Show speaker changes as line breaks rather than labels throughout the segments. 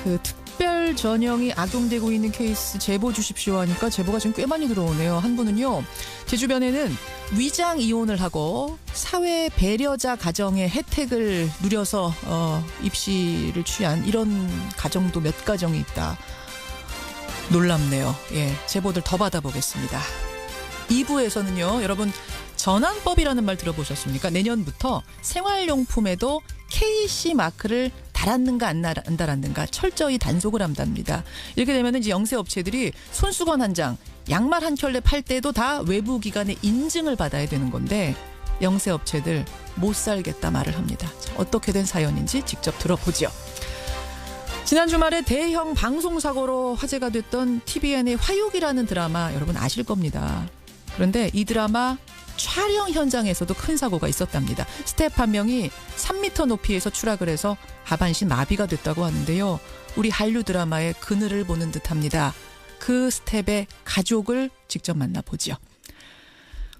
그 특별 전형이 악용되고 있는 케이스 제보 주십시오 하니까 제보가 지금 꽤 많이 들어오네요. 한 분은요. 제 주변에는 위장 이혼을 하고 사회 배려자 가정의 혜택을 누려서 입시를 취한 이런 가정도 몇 가정이 있다. 놀랍네요. 예, 제보들 더 받아보겠습니다. 2부에서는요. 여러분 전환법이라는 말 들어보셨습니까? 내년부터 생활용품에도 KC 마크를 달았는가 안 달았는가 철저히 단속을 한답니다. 이렇게 되면 이제 영세 업체들이 손수건 한 장, 양말 한 켤레 팔 때도 다 외부 기관의 인증을 받아야 되는 건데 영세 업체들 못 살겠다 말을 합니다. 자, 어떻게 된 사연인지 직접 들어보죠. 지난 주말에 대형 방송사고로 화제가 됐던 TVN의 화육이라는 드라마 여러분 아실 겁니다. 그런데 이 드라마 촬영 현장에서도 큰 사고가 있었답니다. 스텝 한 명이 3m 높이에서 추락을 해서 하반신 마비가 됐다고 하는데요. 우리 한류 드라마의 그늘을 보는 듯합니다. 그 스텝의 가족을 직접 만나보죠.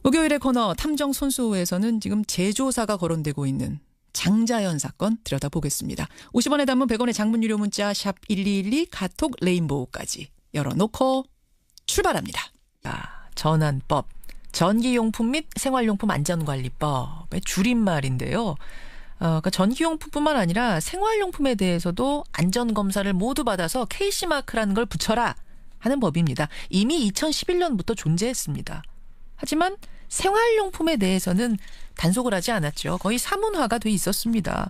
목요일의 코너 탐정 손수호에서는 지금 재조사가 거론되고 있는 장자연 사건 들여다보겠습니다. 50원에 담은 100원의 장문 유료 문자 샵 1212 카톡 레인보우까지 열어놓고 출발합니다. 전환법. 전기용품 및 생활용품 안전관리법의 줄임말인데요. 그러니까 전기용품뿐만 아니라 생활용품에 대해서도 안전검사를 모두 받아서 KC마크라는 걸 붙여라 하는 법입니다. 이미 2011년부터 존재했습니다. 하지만 생활용품에 대해서는 단속을 하지 않았죠. 거의 사문화가 돼 있었습니다.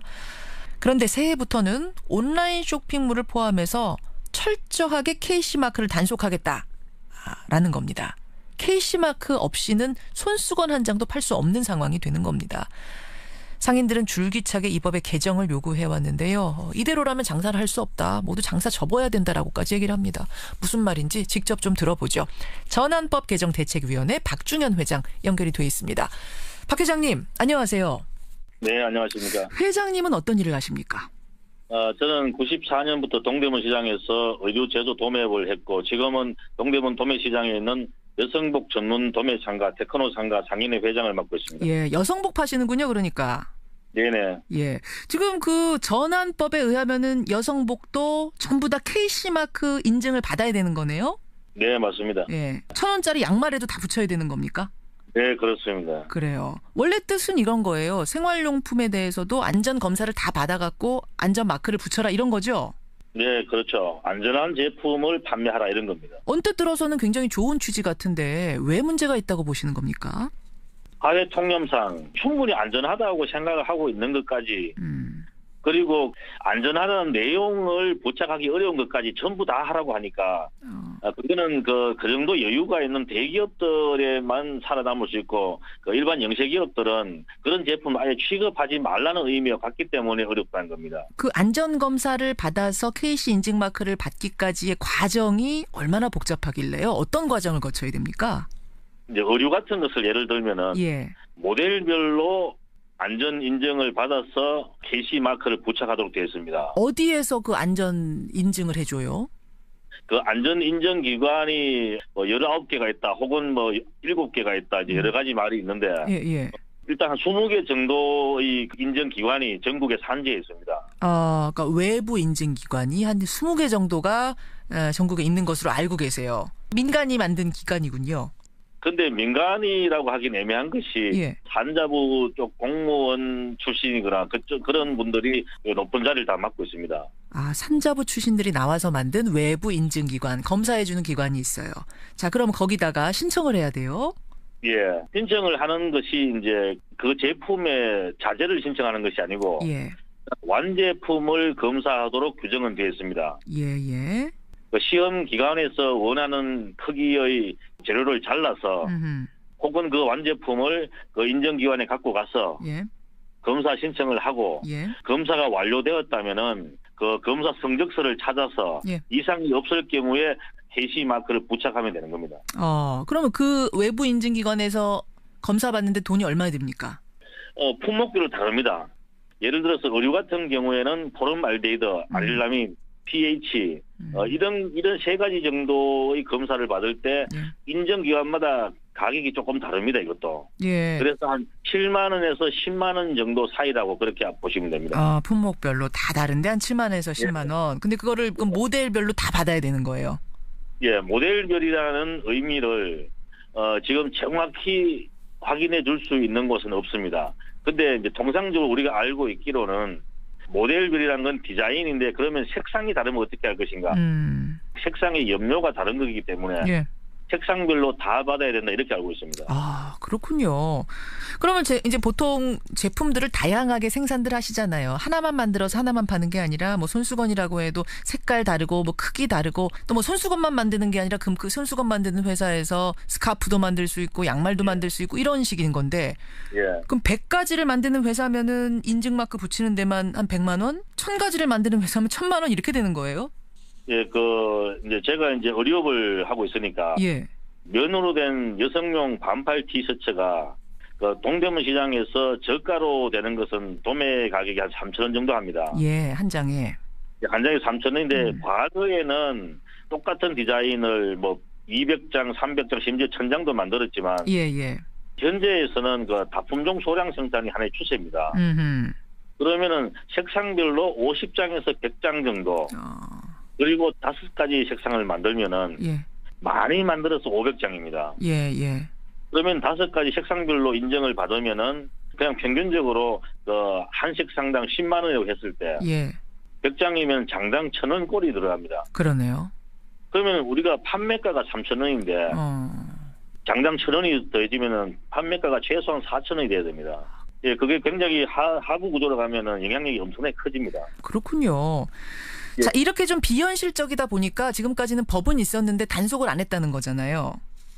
그런데 새해부터는 온라인 쇼핑몰을 포함해서 철저하게 KC마크를 단속하겠다라는 겁니다. KC마크 없이는 손수건 한 장도 팔 수 없는 상황이 되는 겁니다. 상인들은 줄기차게 이 법의 개정을 요구해왔는데요. 이대로라면 장사를 할 수 없다. 모두 장사 접어야 된다라고까지 얘기를 합니다. 무슨 말인지 직접 좀 들어보죠. 전환법 개정 대책위원회 박중현 회장 연결이 돼 있습니다. 박 회장님 안녕하세요.
네, 안녕하십니까.
회장님은 어떤 일을 하십니까?
저는 94년부터 동대문 시장에서 의류 제조 도매업을 했고 지금은 동대문 도매시장에 있는 여성복 전문 도매 상가 테크노 상가 상인회 회장을 맡고 있습니다.
예, 여성복 파시는군요, 그러니까.
네네.
예, 지금 그 전환법에 의하면은 여성복도 전부 다 KC마크 인증을 받아야 되는 거네요?
네, 맞습니다.
예, 1,000원짜리 양말에도 다 붙여야 되는 겁니까?
네, 그렇습니다.
그래요. 원래 뜻은 이런 거예요. 생활용품에 대해서도 안전 검사를 다 받아갖고 안전 마크를 붙여라 이런 거죠?
네, 그렇죠. 안전한 제품을 판매하라 이런 겁니다.
언뜻 들어서는 굉장히 좋은 취지 같은데 왜 문제가 있다고 보시는 겁니까?
사회 통념상 충분히 안전하다고 생각을 하고 있는 것까지 그리고 안전하다는 내용을 부착하기 어려운 것까지 전부 다 하라고 하니까 그거는 그 정도 여유가 있는 대기업들에만 살아남을 수 있고 그 일반 영세기업들은 그런 제품 아예 취급하지 말라는 의미가 같기 때문에 어렵다는 겁니다.
그 안전검사를 받아서 KC 인증 마크를 받기까지의 과정이 얼마나 복잡하길래요? 어떤 과정을 거쳐야 됩니까?
이제 의류 같은 것을 예를 들면은
예.
모델별로 안전 인증을 받아서 KC 마크를 부착하도록 되어 있습니다.
어디에서 그 안전 인증을 해줘요?
그 안전 인증 기관이 뭐 19개가 있다, 혹은 뭐 7개가 있다, 이제 여러 가지 말이 있는데
예.
일단 한 20개 정도의 인증 기관이 전국에 산재해 있습니다.
그러니까 외부 인증 기관이 한 20개 정도가 전국에 있는 것으로 알고 계세요. 민간이 만든 기관이군요.
근데 민간이라고 하긴 애매한 것이
예.
산자부 쪽 공무원 출신이거나 그런 분들이 높은 자리를 다 맡고 있습니다.
산자부 출신들이 나와서 만든 외부 인증기관, 검사해주는 기관이 있어요. 자, 그럼 거기다가 신청을 해야 돼요?
예. 신청을 하는 것이 이제 그 제품의 자재를 신청하는 것이 아니고
예.
완제품을 검사하도록 규정은 되어 있습니다.
예.
그 시험 기관에서 원하는 크기의 재료를 잘라서 혹은 그 완제품을 그 인증기관에 갖고 가서
예.
검사 신청을 하고
예.
검사가 완료되었다면은 그 검사 성적서를 찾아서
예. 이상이
이상이 없을 경우에 KC 마크를 부착하면 되는 겁니다.
그러면 그 외부 인증기관에서 검사 받는데 돈이 얼마나 듭니까?
품목별로 다릅니다. 예를 들어서 의류 같은 경우에는 포름알데히드, 아릴라민, pH 이런 세 가지 정도의 검사를 받을 때 인증기관마다 가격이 조금 다릅니다. 이것도.
예.
그래서 한 7만 원에서 10만 원 정도 사이라고 그렇게 보시면 됩니다.
아, 품목별로 다 다른데 한 7만 원에서 10만 원. 근데 그거를 그럼 모델별로 다 받아야 되는 거예요?
예, 모델별이라는 의미를 지금 정확히 확인해 줄 수 있는 곳은 없습니다. 근데 이제 통상적으로 우리가 알고 있기로는 모델별이라는 건 디자인인데 그러면 색상이 다르면 어떻게 할 것인가? 색상의 염료가 다른 거기 때문에
예.
색상별로 다 받아야 된다 이렇게 알고 있습니다.
아, 그렇군요. 그러면 이제 보통 제품들을 다양하게 생산들 하시잖아요. 하나만 만들어서 하나만 파는 게 아니라 뭐 손수건이라고 해도 색깔 다르고 뭐 크기 다르고 또 뭐 손수건만 만드는 게 아니라 그 손수건 만드는 회사에서 스카프도 만들 수 있고 양말도 만들 수 있고 이런 식인 건데
예.
그럼 100가지를 만드는 회사면은 인증마크 붙이는 데만 한 100만 원? 1000가지를 만드는 회사면 1000만 원 이렇게 되는 거예요?
예, 이제 제가 이제 의류업을 하고 있으니까
예.
면으로 된 여성용 반팔 티셔츠가 동대문 시장에서 저가로 되는 것은 도매 가격이 한 3,000원 정도 합니다.
예, 한 장에.
한 장에 3,000원인데 과거에는 똑같은 디자인을 뭐 200장, 300장, 심지어 1,000장도 만들었지만
예, 예.
현재에서는 다품종 소량 생산이 하나의 추세입니다. 그러면은 색상별로 50장에서 100장 정도 그리고 5가지 색상을 만들면은
예.
많이 만들어서 500장입니다.
예, 예.
그러면 5가지 색상별로 인정을 받으면은 그냥 평균적으로 한 색상당 10만 원이라고 했을 때
예.
100장이면 장당 1,000원 꼴이 들어갑니다.
그러네요.
그러면 우리가 판매가가 3,000원인데 장당 1,000원이 더해지면은 판매가가 최소한 4,000원이 돼야 됩니다. 예, 그게 굉장히 하부 구조로 가면은 영향력이 엄청나게 커집니다.
그렇군요.
예.
자, 이렇게 좀 비현실적이다 보니까 지금까지는 법은 있었는데 단속을 안 했다는 거잖아요.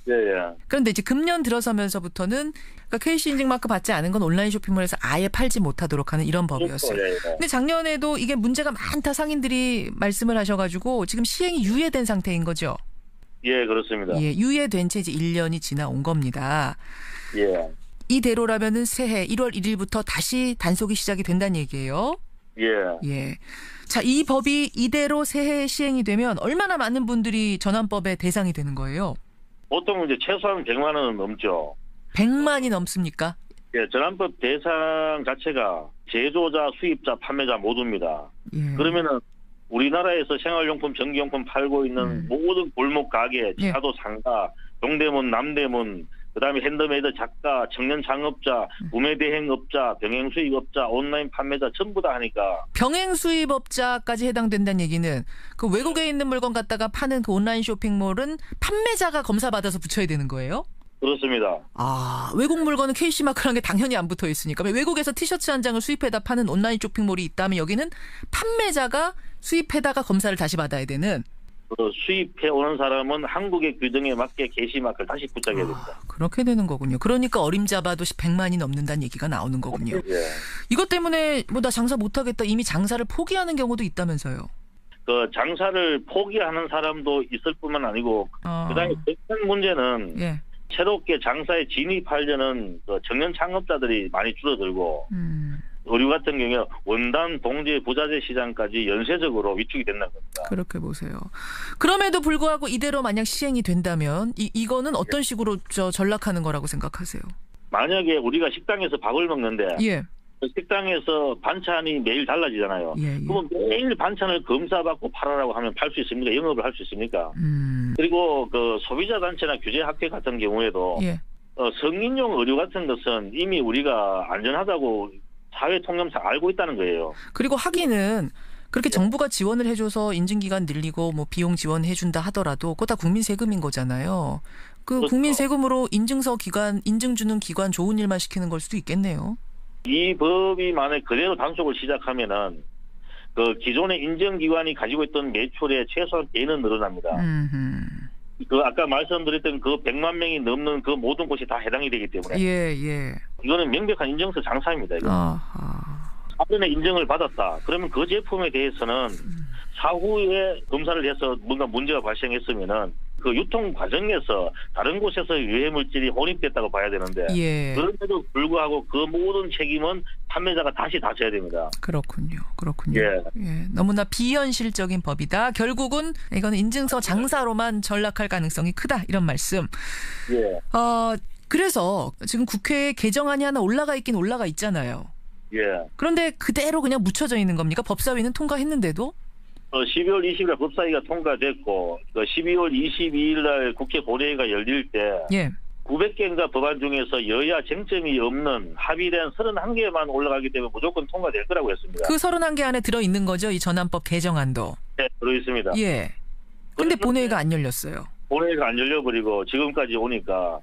예, 예.
그런데 이제 금년 들어서면서부터는 그러니까 KC 인증마크 받지 않은 건 온라인 쇼핑몰에서 아예 팔지 못하도록 하는 이런 법이었어요.
예, 예.
근데 작년에도 이게 문제가 많다 상인들이 말씀을 하셔가지고 지금 시행이 유예된 상태인 거죠?
예, 그렇습니다.
예, 유예된 채 이제 1년이 지나온 겁니다.
예.
이대로라면은 새해 1월 1일부터 다시 단속이 시작이 된다는 얘기예요.
예.
예. 자, 이 법이 이대로 새해에 시행이 되면 얼마나 많은 분들이 전환법의 대상이 되는 거예요?
보통 이제 최소한 100만 원은 넘죠.
100만이 넘습니까?
예, 전환법 대상 자체가 제조자, 수입자, 판매자 모두입니다.
예.
그러면은 우리나라에서 생활용품, 전기용품 팔고 있는 모든 골목 가게,
예.
차도 상가, 동대문, 남대문, 그다음에 핸드메이드 작가, 청년 창업자, 구매 대행업자, 병행 수입업자, 온라인 판매자 전부 다 하니까
병행 수입업자까지 해당된다는 얘기는 그 외국에 있는 물건 갖다가 파는 그 온라인 쇼핑몰은 판매자가 검사받아서 붙여야 되는 거예요?
그렇습니다.
아, 외국 물건은 KC마크라는 게 당연히 안 붙어 있으니까. 외국에서 티셔츠 한 장을 수입해다 파는 온라인 쇼핑몰이 있다면 여기는 판매자가 수입해다가 검사를 다시 받아야 되는.
수입해 오는 사람은 한국의 규정에 맞게 게시마크를 다시 붙여야 됩니다.
그렇게 되는 거군요. 그러니까 어림잡아도 100만이 넘는다는 얘기가 나오는 거군요.
예.
이것 때문에 뭐 나 장사 못하겠다 이미 장사를 포기하는 경우도 있다면서요.
장사를 포기하는 사람도 있을 뿐만 아니고 그다음에 큰 문제는
예.
새롭게 장사에 진입하려는 청년 창업자들이 많이 줄어들고 의류 같은 경우에 원단, 봉제, 부자재 시장까지 연쇄적으로 위축이 된다는 겁니다.
그렇게 보세요. 그럼에도 불구하고 이대로 만약 시행이 된다면 이거는 어떤 식으로 전락하는 거라고 생각하세요?
만약에 우리가 식당에서 밥을 먹는데
예.
식당에서 반찬이 매일 달라지잖아요.
예.
그럼 매일 반찬을 검사받고 팔아라고 하면 팔 수 있습니까? 영업을 할 수 있습니까? 그리고 소비자 단체나 규제 학회 같은 경우에도
예.
성인용 의류 같은 것은 이미 우리가 안전하다고 사회 통념상 알고 있다는 거예요.
그리고 하기는 그렇게 정부가 지원을 해줘서 인증기간 늘리고 뭐 비용 지원해준다 하더라도 그거 다 국민 세금인 거잖아요.
그렇죠.
국민 세금으로 인증 주는 기관 좋은 일만 시키는 걸 수도 있겠네요.
이 법이 만약 그대로 단속을 시작하면은 기존의 인증기관이 가지고 있던 매출의 최소한 배는 늘어납니다. 아까 말씀드렸던 100만 명이 넘는 그 모든 곳이 다 해당이 되기 때문에.
예.
이거는 명백한 인증서 장사입니다. 사전에 인증을 받았다. 그러면 그 제품에 대해서는 사후에 검사를 해서 뭔가 문제가 발생했으면은 그 유통 과정에서 다른 곳에서 유해 물질이 혼입됐다고 봐야 되는데
예.
그런데도 불구하고 그 모든 책임은 판매자가 다시 다 져야 됩니다.
그렇군요.
예.
예. 너무나 비현실적인 법이다. 결국은 이거는 인증서 장사로만 전락할 가능성이 크다. 이런 말씀.
예.
그래서 지금 국회에 개정안이 하나 올라가 있긴 올라가 있잖아요.
예.
그런데 그대로 그냥 묻혀져 있는 겁니까? 법사위는 통과했는데도?
12월 20일 법사위가 통과됐고 12월 22일 날 국회 본회의가 열릴 때
예.
900개인가 법안 중에서 여야 쟁점이 없는 합의된 31개만 올라가기 때문에 무조건 통과될 거라고 했습니다.
그 31개 안에 들어있는 거죠? 이 전환법 개정안도.
네, 들어있습니다.
예. 근데 본회의가 안 열렸어요.
본회의가 안 열려버리고 지금까지 오니까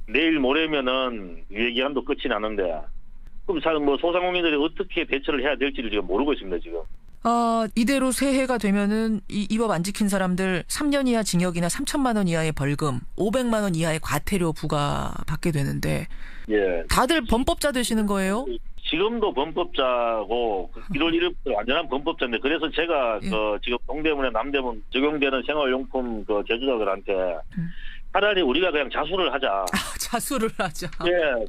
내일 모레면은 유예기한도 끝이 나는데 그럼 뭐 소상공인들이 어떻게 대처를 해야 될지를 지금 모르고 있습니다. 지금.
이대로 새해가 되면은 이 법 안 지킨 사람들 3년 이하 징역이나 3천만 원 이하의 벌금, 500만 원 이하의 과태료 부과받게 되는데
예.
다들 범법자 되시는 거예요?
지금도 범법자고 1월 1일부터 완전한 범법자인데 그래서 제가
예.
지금 동대문에 남대문 적용되는 생활용품 제조자들한테 차라리 우리가 그냥 자수를 하자.
자수를 하자.
예,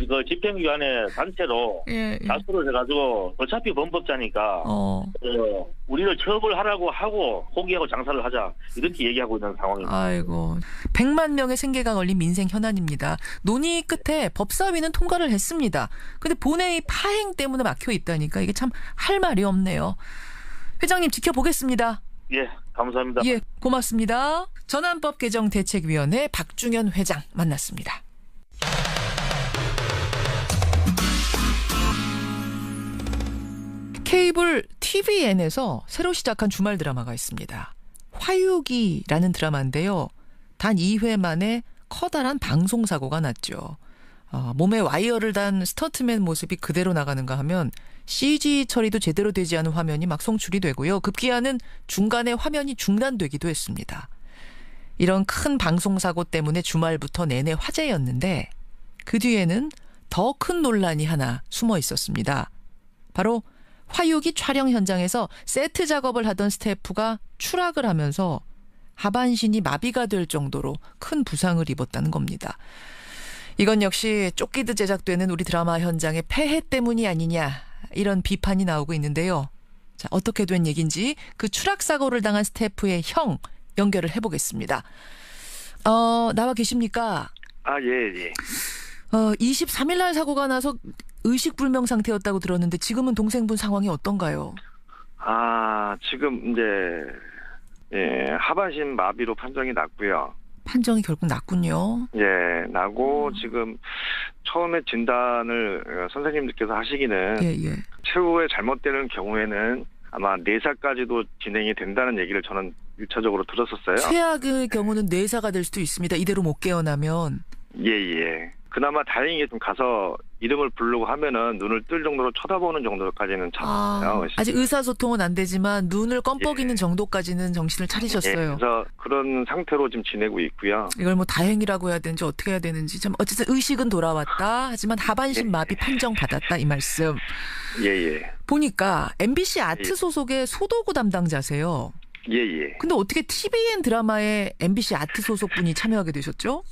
그 집행기관의 단체로
예.
자수를 해가지고 어차피 범법자니까 우리를 처벌하라고 하고 포기하고 장사를 하자 이렇게 얘기하고 있는 상황입니다.
아이고, 100만 명의 생계가 걸린 민생 현안입니다. 논의 끝에 법사위는 통과를 했습니다. 근데 본회의 파행 때문에 막혀 있다니까 이게 참 할 말이 없네요. 회장님 지켜보겠습니다.
예, 감사합니다.
예, 고맙습니다. 전환법 개정 대책위원회 박중현 회장 만났습니다. 케이블 TVN에서 새로 시작한 주말 드라마가 있습니다. 화유기라는 드라마인데요. 단 2회 만에 커다란 방송사고가 났죠. 몸에 와이어를 단 스턴트맨 모습이 그대로 나가는가 하면 CG 처리도 제대로 되지 않은 화면이 막 송출이 되고요. 급기야는 중간에 화면이 중단되기도 했습니다. 이런 큰 방송사고 때문에 주말부터 내내 화제였는데 그 뒤에는 더 큰 논란이 하나 숨어 있었습니다. 바로 화유기 촬영 현장에서 세트 작업을 하던 스태프가 추락을 하면서 하반신이 마비가 될 정도로 큰 부상을 입었다는 겁니다. 이건 역시 쫓기듯 제작되는 우리 드라마 현장의 폐해 때문이 아니냐 이런 비판이 나오고 있는데요. 자, 어떻게 된 얘기인지 그 추락 사고를 당한 스태프의 형 연결을 해보겠습니다. 나와 계십니까?
예.
23일 날 사고가 나서 의식불명 상태였다고 들었는데 지금은 동생분 상황이 어떤가요?
지금 이제 하반신 마비로 판정이 났고요.
판정이 결국 났군요.
예, 나고 지금 처음에 진단을 선생님들께서 하시기는 최후에 잘못되는 경우에는 아마 내사까지도 진행이 된다는 얘기를 저는 1차적으로 들었었어요.
최악의 경우는 내사가 될 수도 있습니다. 이대로 못 깨어나면.
예. 그나마 다행히 좀 가서 이름을 부르고 하면은 눈을 뜰 정도로 쳐다보는 정도까지는 참았어요.
아직 의사소통은 안 되지만 눈을 껌뻑이는 정도까지는 정신을 차리셨어요.
그래서 그런 상태로 지금 지내고 있고요.
이걸 뭐 다행이라고 해야 되는지 어떻게 해야 되는지 참 어쨌든 의식은 돌아왔다. 하지만 하반신 마비 판정 받았다 이 말씀.
예.
보니까 MBC 아트 소속의 소도구 담당자세요.
예.
근데 어떻게 TVN 드라마에 MBC 아트 소속 분이 참여하게 되셨죠?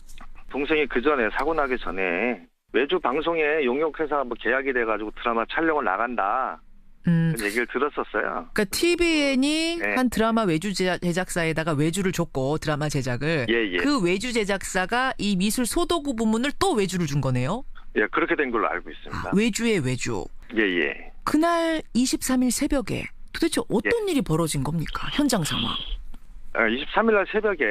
동생이 그 전에 사고 나기 전에 외주 방송에 용역회사 계약이 돼가지고 드라마 촬영을 나간다. 그런 얘기를 들었었어요.
그러니까 TVN이 한 드라마 외주 제작사에다가 외주를 줬고 드라마 제작을.
예.
그 외주 제작사가 이 미술 소도구 부문을 또 외주를 준 거네요?
예, 그렇게 된 걸로 알고 있습니다.
외주의 외주.
예.
그날 23일 새벽에 도대체 어떤 일이 벌어진 겁니까? 현장 상황.
23일 날 새벽에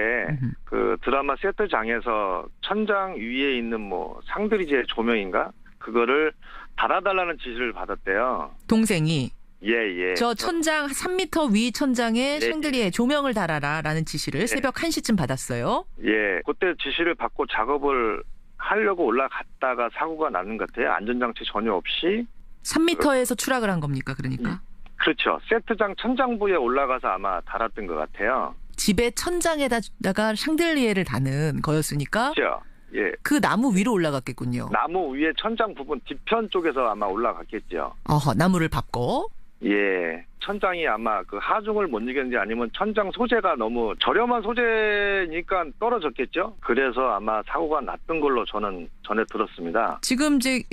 그 드라마 세트장에서 천장 위에 있는 상드리제 조명인가? 그거를 달아달라는 지시를 받았대요.
동생이?
예.
저 천장 3m 위 천장에 샹들리에 조명을 달아라라는 지시를 새벽 1시쯤 받았어요.
예. 그때 지시를 받고 작업을 하려고 올라갔다가 사고가 나는 것 같아요. 안전장치 전혀 없이.
3m에서 추락을 한 겁니까? 그러니까?
그렇죠. 세트장 천장부에 올라가서 아마 달았던 것 같아요.
집의 천장에다가 샹들리에를 다는 거였으니까.
그렇죠. 예.
그 나무 위로 올라갔겠군요.
나무 위에 천장 부분 뒤편 쪽에서 아마 올라갔겠죠.
나무를 밟고.
예. 천장이 아마 그 하중을 못 이겼는지 아니면 천장 소재가 너무 저렴한 소재니까 떨어졌겠죠? 그래서 아마 사고가 났던 걸로 저는 전에 들었습니다.
지금 이제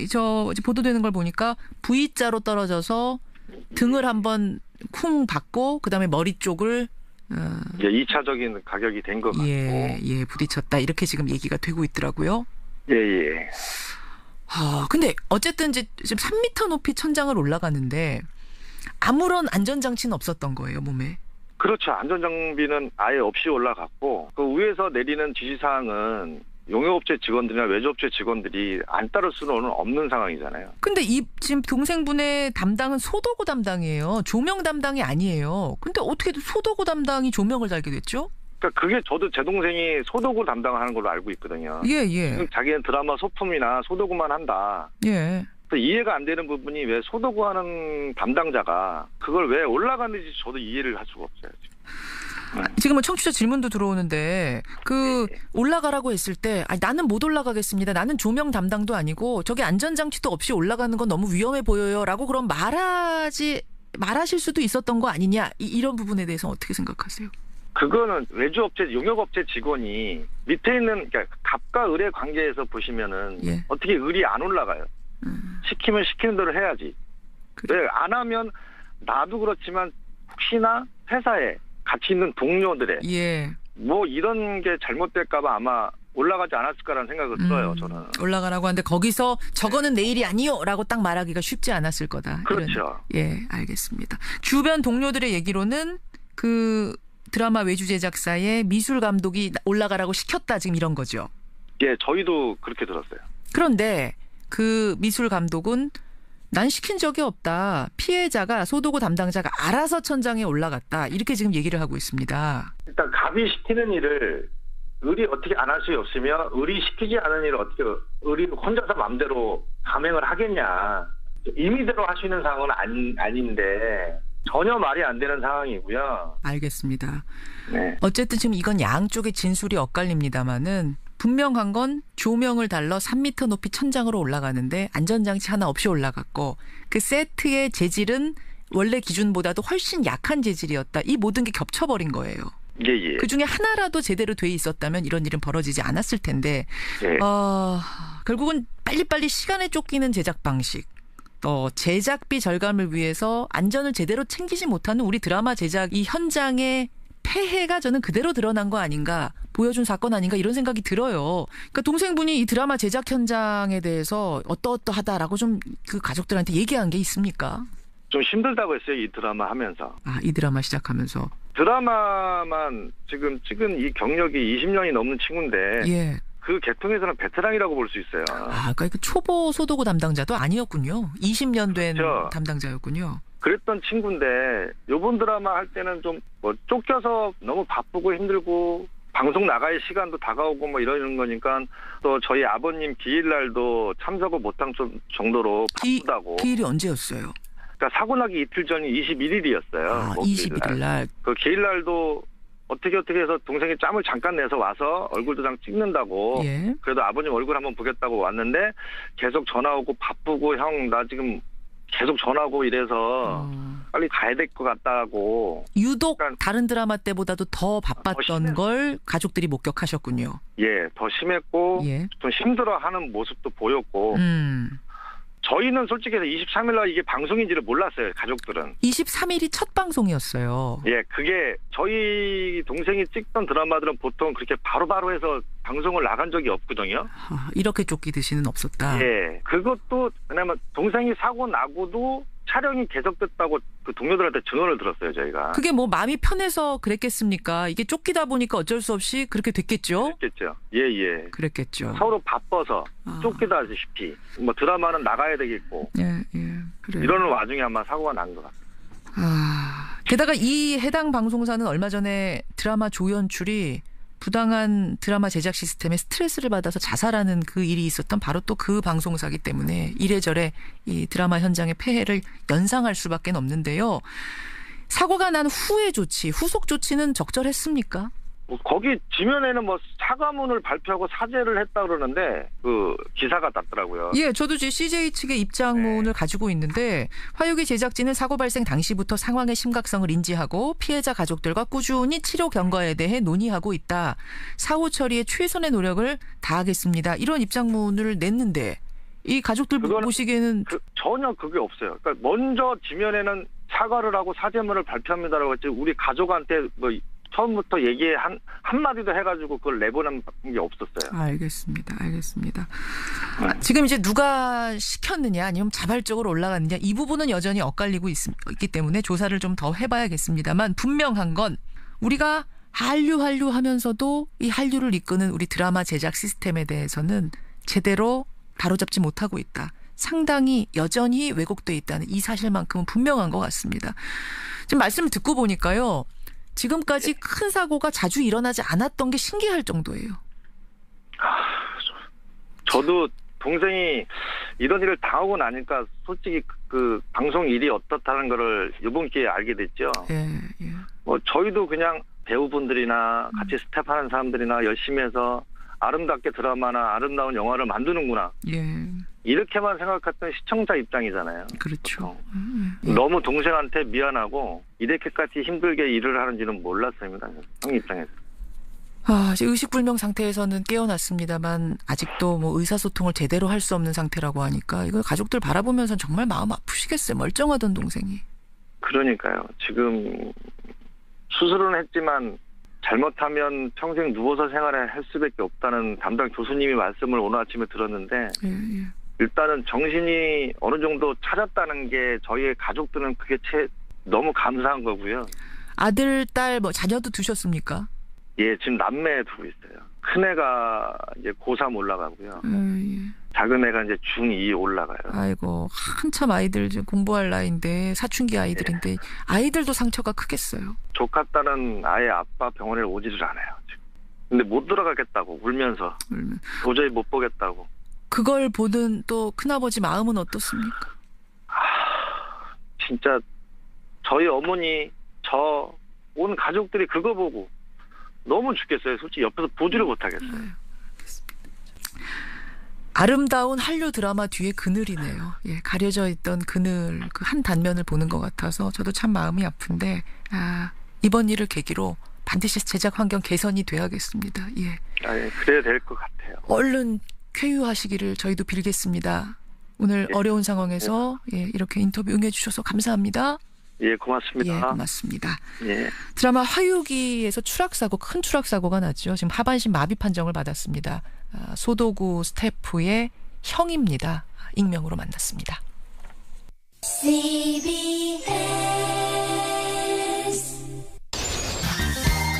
보도되는 걸 보니까 V자로 떨어져서 등을 한번 쿵 박고 그다음에 머리 쪽을
2차적인 가격이 된 것 같고.
예, 부딪혔다. 이렇게 지금 얘기가 되고 있더라고요.
예.
근데 어쨌든 이제 지금 3m 높이 천장을 올라가는데 아무런 안전장치는 없었던 거예요, 몸에.
그렇죠. 안전장비는 아예 없이 올라갔고 그 위에서 내리는 지시사항은 용역업체 직원들이나 외주업체 직원들이 안 따를 수는 없는 상황이잖아요.
근데 지금 동생분의 담당은 소도구 담당이에요. 조명 담당이 아니에요. 근데 어떻게 소도구 담당이 조명을 달게 됐죠?
그러니까 그게 저도 제 동생이 소도구 담당을 하는 걸로 알고 있거든요.
예.
자기는 드라마 소품이나 소도구만 한다.
예.
이해가 안 되는 부분이 왜 소도구 하는 담당자가 그걸 왜 올라갔는지 저도 이해를 할 수가 없어요.
지금은 청취자 질문도 들어오는데 올라가라고 했을 때 나는 못 올라가겠습니다. 나는 조명 담당도 아니고 저기 안전장치도 없이 올라가는 건 너무 위험해 보여요라고 그럼 말하실 수도 있었던 거 아니냐 이런 부분에 대해서 어떻게 생각하세요?
그거는 외주업체, 용역업체 직원이 밑에 있는 그러니까 갑과 을의 관계에서 보시면은 어떻게 을이 안 올라가요? 시키면 시키는 대로 해야지. 왜 안 하면 나도 그렇지만 혹시나 회사에 같이 있는 동료들의 뭐 이런 게 잘못될까봐 아마 올라가지 않았을까라는 생각을 들어요. 저는. 올라가라고
하는데 거기서 저거는 내 일이 아니요라고 딱 말하기가 쉽지 않았을 거다.
그렇죠.
알겠습니다. 주변 동료들의 얘기로는 그 드라마 외주 제작사의 미술 감독이 올라가라고 시켰다 지금 이런 거죠.
예, 저희도 그렇게 들었어요.
그런데 그 미술 감독은 난 시킨 적이 없다. 피해자가 소도구 담당자가 알아서 천장에 올라갔다. 이렇게 지금 얘기를 하고 있습니다.
일단 갑이 시키는 일을 을이 어떻게 안 할 수 없으며 을이 시키지 않은 일을 어떻게 을이 혼자서 마음대로 감행을 하겠냐. 임의대로 할 수 있는 상황은 아닌데 전혀 말이 안 되는 상황이고요.
알겠습니다. 네. 어쨌든 지금 이건 양쪽의 진술이 엇갈립니다마는 분명한 건 조명을 달러 3m 높이 천장으로 올라가는데 안전장치 하나 없이 올라갔고 그 세트의 재질은 원래 기준보다도 훨씬 약한 재질이었다. 이 모든 게 겹쳐버린 거예요.
예.
그중에 하나라도 제대로 돼 있었다면 이런 일은 벌어지지 않았을 텐데 결국은 빨리빨리 시간에 쫓기는 제작 방식 제작비 절감을 위해서 안전을 제대로 챙기지 못하는 우리 드라마 제작 이 현장의 폐해가 저는 그대로 드러난 거 아닌가 보여준 사건 아닌가 이런 생각이 들어요. 그러니까 동생분이 이 드라마 제작 현장에 대해서 어떠하다라고 좀 그 가족들한테 얘기한 게 있습니까?
좀 힘들다고 했어요. 이 드라마 하면서.
이 드라마 시작하면서.
드라마만 지금 찍은 이 경력이 20년이 넘는 친구인데 그 계통에서는 베테랑이라고 볼 수 있어요.
그러니까 초보 소도구 담당자도 아니었군요. 20년 된
그렇죠.
담당자였군요.
그랬던 친구인데 요번 드라마 할 때는 좀 뭐 쫓겨서 너무 바쁘고 힘들고 방송 나갈 시간도 다가오고 뭐 이러는 거니까 또 저희 아버님 기일날도 참석을 못한 정도로 바쁘다고.
기일이 언제였어요?
그러니까 사고 나기 이틀 전이 21일이었어요.
21일 날.
그 기일날도 어떻게 해서 동생이 짬을 잠깐 내서 와서 얼굴 도장 찍는다고. 그래도 아버님 얼굴 한번 보겠다고 왔는데 계속 전화 오고 바쁘고 형 나 지금 계속 전화 오고 이래서 빨리 가야 될 것 같다고.
유독 그러니까 다른 드라마 때보다도 더 바빴던 걸 가족들이 목격하셨군요.
더 심했고 좀 힘들어하는 모습도 보였고. 저희는 솔직히 해서 23일 날 이게 방송인지를 몰랐어요. 가족들은.
23일이 첫 방송이었어요.
그게 저희 동생이 찍던 드라마들은 보통 그렇게 바로바로 해서 방송을 나간 적이 없거든요.
이렇게 쫓기듯이는 없었다.
그것도 왜냐면 동생이 사고 나고도 촬영이 계속됐다고 그 동료들한테 증언을 들었어요, 저희가.
그게 뭐 마음이 편해서 그랬겠습니까? 이게 쫓기다 보니까 어쩔 수 없이 그렇게 됐겠죠?
그랬겠죠.
그랬겠죠.
서로 바빠서 쫓기다시피 뭐 드라마는 나가야 되겠고.
그래요.
이러는 와중에 아마 사고가 난 것 같아요.
게다가 이 해당 방송사는 얼마 전에 드라마 조연출이 부당한 드라마 제작 시스템에 스트레스를 받아서 자살하는 그 일이 있었던 바로 또 그 방송사기 때문에 이래저래 이 드라마 현장의 폐해를 연상할 수밖에 없는데요. 사고가 난 후의 조치, 후속 조치는 적절했습니까?
거기 지면에는 뭐 사과문을 발표하고 사죄를 했다 그러는데 그 기사가 났더라고요.
예, 저도 제 CJ 측의 입장문을 가지고 있는데 화요기 제작진은 사고 발생 당시부터 상황의 심각성을 인지하고 피해자 가족들과 꾸준히 치료 경과에 대해 논의하고 있다. 사후 처리에 최선의 노력을 다하겠습니다. 이런 입장문을 냈는데 이 가족들 보시기에는
전혀 그게 없어요. 그러니까 먼저 지면에는 사과를 하고 사죄문을 발표합니다라고 했지 우리 가족한테 뭐 처음부터 얘기에 한마디도 해가지고 그걸 내보낸 게 없었어요.
알겠습니다. 지금 이제 누가 시켰느냐 아니면 자발적으로 올라갔느냐 이 부분은 여전히 엇갈리고 있기 때문에 조사를 좀 더 해봐야겠습니다만 분명한 건 우리가 한류 하면서도 이 한류를 이끄는 우리 드라마 제작 시스템에 대해서는 제대로 바로잡지 못하고 있다. 상당히 여전히 왜곡돼 있다는 이 사실만큼은 분명한 것 같습니다. 지금 말씀을 듣고 보니까요. 지금까지 큰 사고가 자주 일어나지 않았던 게 신기할 정도예요.
저도 동생이 이런 일을 당하고 나니까 솔직히 그 방송 일이 어떻다는 거를 이번 기회에 알게 됐죠.
예.
뭐 저희도 그냥 배우분들이나 같이 스텝하는 사람들이나 열심히 해서 아름답게 드라마나 아름다운 영화를 만드는구나.
예. 이렇게만
생각했던 시청자 입장이잖아요.
그렇죠.
너무 동생한테 미안하고 이렇게까지 힘들게 일을 하는지는 몰랐습니다. 형 입장에서.
의식불명 상태에서는 깨어났습니다만 아직도 뭐 의사소통을 제대로 할 수 없는 상태라고 하니까 이거 가족들 바라보면서 정말 마음 아프시겠어요. 멀쩡하던 동생이.
그러니까요. 지금 수술은 했지만 잘못하면 평생 누워서 생활을 할 수밖에 없다는 담당 교수님이 말씀을 오늘 아침에 들었는데 일단은 정신이 어느 정도 찾았다는 게 저희의 가족들은 그게 너무 감사한 거고요. 아들,
딸, 뭐 자녀도 두셨습니까?
예, 지금 남매 두고 있어요. 큰애가 이제 고3 올라가고요. 작은 애가 이제 중2 올라가요.
아이고, 한참 아이들 이제 공부할 나이인데 사춘기 아이들인데 아이들도 상처가 크겠어요.
조카 딸은 아예 아빠 병원에 오지를 않아요. 지금. 근데 못 들어가겠다고 울면서 도저히 못 보겠다고. 그걸
보는 또 큰아버지 마음은 어떻습니까?
진짜 저희 어머니, 저 온 가족들이 그거 보고 너무 죽겠어요. 솔직히 옆에서 보지를 못하겠어요.
아름다운 한류 드라마 뒤에 그늘이네요. 예, 가려져 있던 그늘 그 한 단면을 보는 것 같아서 저도 참 마음이 아픈데 이번 일을 계기로 반드시 제작 환경 개선이 돼야겠습니다. 예.
그래야 될 것 같아요.
얼른 쾌유하시기를 저희도 빌겠습니다. 오늘 어려운 상황에서 이렇게 인터뷰 응해주셔서 감사합니다.
예, 고맙습니다.
예, 고맙습니다.
예.
드라마 화유기에서 큰 추락사고가 났죠. 지금 하반신 마비 판정을 받았습니다. 소도구 스태프의 형입니다. 익명으로 만났습니다.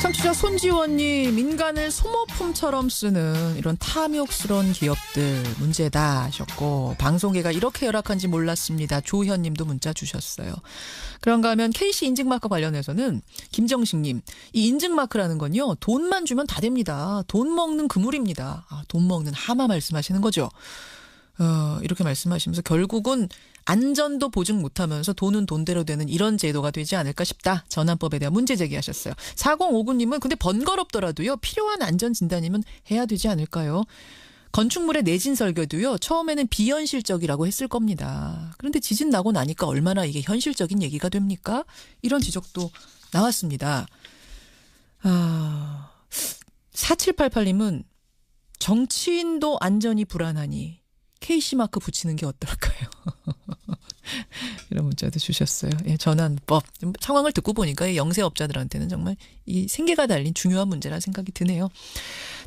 청취자 손지원님, 민간을 소모품처럼 쓰는 이런 탐욕스러운 기업들 문제다 하셨고 방송계가 이렇게 열악한지 몰랐습니다. 조현님도 문자 주셨어요. 그런가 하면 KC 인증마크 관련해서는 김정식님, 이 인증마크라는 건요 돈만 주면 다 됩니다. 돈 먹는 그물입니다. 돈 먹는 하마 말씀하시는 거죠. 이렇게 말씀하시면서 결국은 안전도 보증 못하면서 돈은 돈대로 되는 이런 제도가 되지 않을까 싶다. 전환법에 대한 문제 제기하셨어요. 4059님은 근데 번거롭더라도요. 필요한 안전진단이면 해야 되지 않을까요? 건축물의 내진 설계도요. 처음에는 비현실적이라고 했을 겁니다. 그런데 지진 나고 나니까 얼마나 이게 현실적인 얘기가 됩니까? 이런 지적도 나왔습니다. 4788님은 정치인도 안전이 불안하니 KC마크 붙이는 게 어떨까요? 이런 문자도 주셨어요. 전환법. 상황을 듣고 보니까 영세업자들한테는 정말 이 생계가 달린 중요한 문제라는 생각이 드네요.